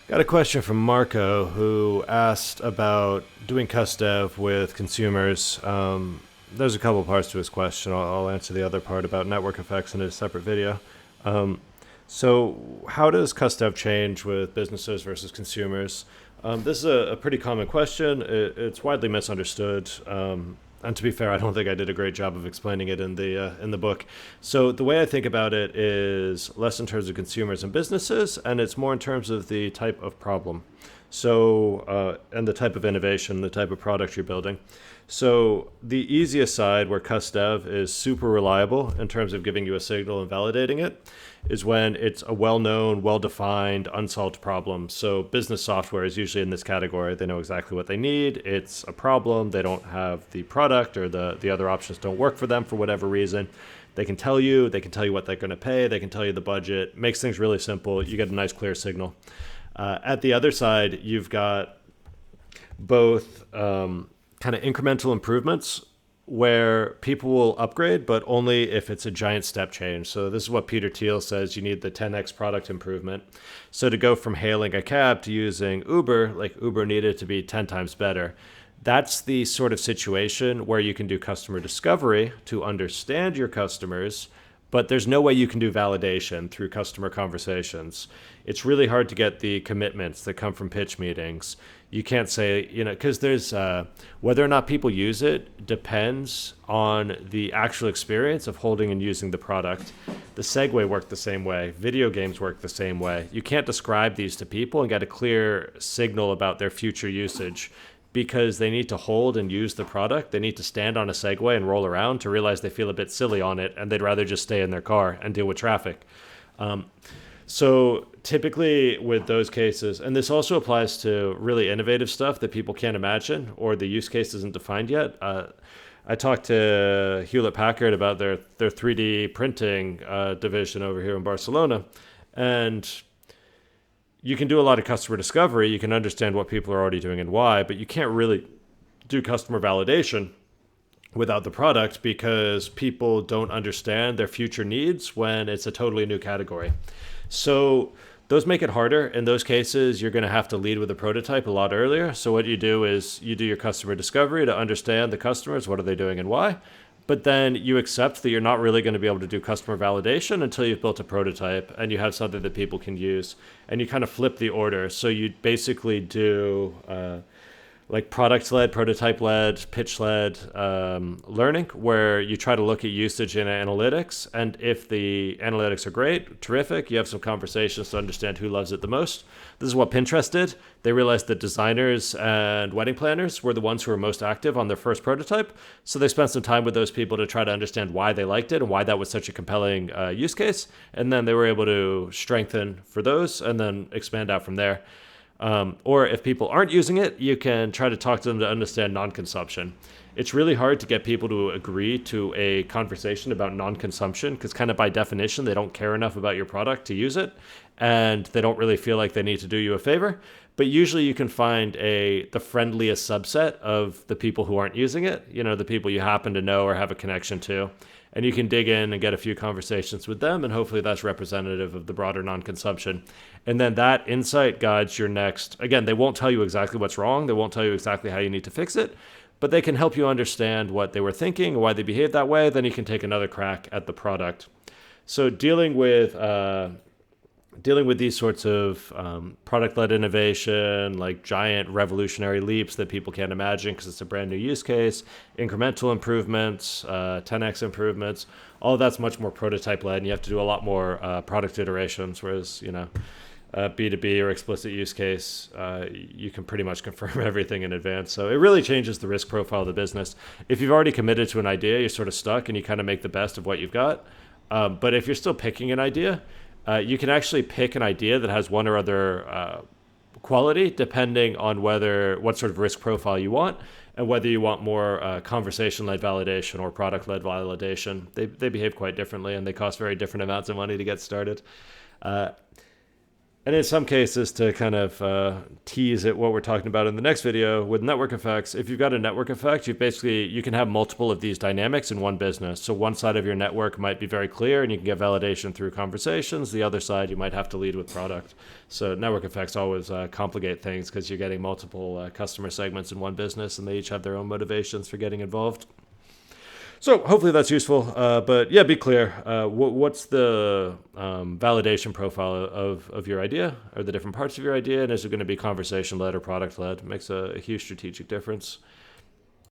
Got a question from Marco who asked about doing custom with consumers. There's a couple parts to his question. I'll answer the other part about network effects in a separate video. Um, so, how does custom change with businesses versus consumers? This is a pretty common question. It's widely misunderstood. And to be fair, I don't think I did a great job of explaining it in the book. So the way I think about it is less in terms of consumers and businesses, and it's more in terms of the type of problem. And the type of innovation, the type of product you're building. So the easiest side, where cusdev is super reliable in terms of giving you a signal and validating it, is when it's a well-known, well-defined, unsolved problem. So business software is usually in this category. They know exactly what they need. It's a problem. They don't have the product, or the other options don't work for them for whatever reason. They can tell you. They can tell you what they're going to pay. They can tell you the budget. Makes things really simple. You get a nice, clear signal. At the other side, you've got both kind of incremental improvements where people will upgrade, but only if it's a giant step change. So this is what Peter Thiel says: you need the 10x product improvement. So to go from hailing a cab to using Uber, like Uber needed to be 10 times better. That's the sort of situation where you can do customer discovery to understand your customers, but there's no way you can do validation through customer conversations. It's really hard to get the commitments that come from pitch meetings. You can't say, because there's whether or not people use it depends on the actual experience of holding and using the product. The Segway worked the same way. Video games work the same way. You can't describe these to people and get a clear signal about their future usage, because they need to hold and use the product. They need to stand on a Segway and roll around to realize they feel a bit silly on it, and they'd rather just stay in their car and deal with traffic. So typically with those cases, and this also applies to really innovative stuff that people can't imagine or the use case isn't defined yet. I talked to Hewlett Packard about their 3D printing division over here in Barcelona, and you can do a lot of customer discovery. You can understand what people are already doing and why, but you can't really do customer validation without the product, because people don't understand their future needs when it's a totally new category. So those make it harder. In those cases, you're going to have to lead with a prototype a lot earlier. So what you do is you do your customer discovery to understand the customers, what are they doing and why. But then you accept that you're not really going to be able to do customer validation until you've built a prototype and you have something that people can use. And you kind of flip the order. So you basically do like product-led, prototype-led, pitch-led learning, where you try to look at usage in analytics. And if the analytics are great, terrific, you have some conversations to understand who loves it the most. This is what Pinterest did. They realized that designers and wedding planners were the ones who were most active on their first prototype. So they spent some time with those people to try to understand why they liked it and why that was such a compelling use case. And then they were able to strengthen for those and then expand out from there. Or if people aren't using it, you can try to talk to them to understand non-consumption. It's really hard to get people to agree to a conversation about non-consumption, because kind of by definition, they don't care enough about your product to use it, and they don't really feel like they need to do you a favor. But usually you can find the friendliest subset of the people who aren't using it, the people you happen to know or have a connection to. And you can dig in and get a few conversations with them, and hopefully that's representative of the broader non-consumption. And then that insight guides your next. Again, they won't tell you exactly what's wrong. They won't tell you exactly how you need to fix it, but they can help you understand what they were thinking, why they behaved that way. Then you can take another crack at the product. So dealing with these sorts of product-led innovation, like giant revolutionary leaps that people can't imagine because it's a brand new use case, incremental improvements, 10x improvements, all of that's much more prototype-led, and you have to do a lot more product iterations, whereas, B2B or explicit use case, you can pretty much confirm everything in advance. So it really changes the risk profile of the business. If you've already committed to an idea, you're sort of stuck and you kind of make the best of what you've got. But if you're still picking an idea, you can actually pick an idea that has one or other quality, depending on what sort of risk profile you want, and whether you want more conversation-led validation or product-led validation. They behave quite differently, and they cost very different amounts of money to get started. And in some cases, to kind of tease at what we're talking about in the next video with network effects, if you've got a network effect, you can have multiple of these dynamics in one business. So one side of your network might be very clear and you can get validation through conversations. The other side, you might have to lead with product. So network effects always complicate things because you're getting multiple customer segments in one business and they each have their own motivations for getting involved. So hopefully that's useful. But yeah, be clear. What's the validation profile of your idea or the different parts of your idea? And is it going to be conversation-led or product-led? It makes a huge strategic difference.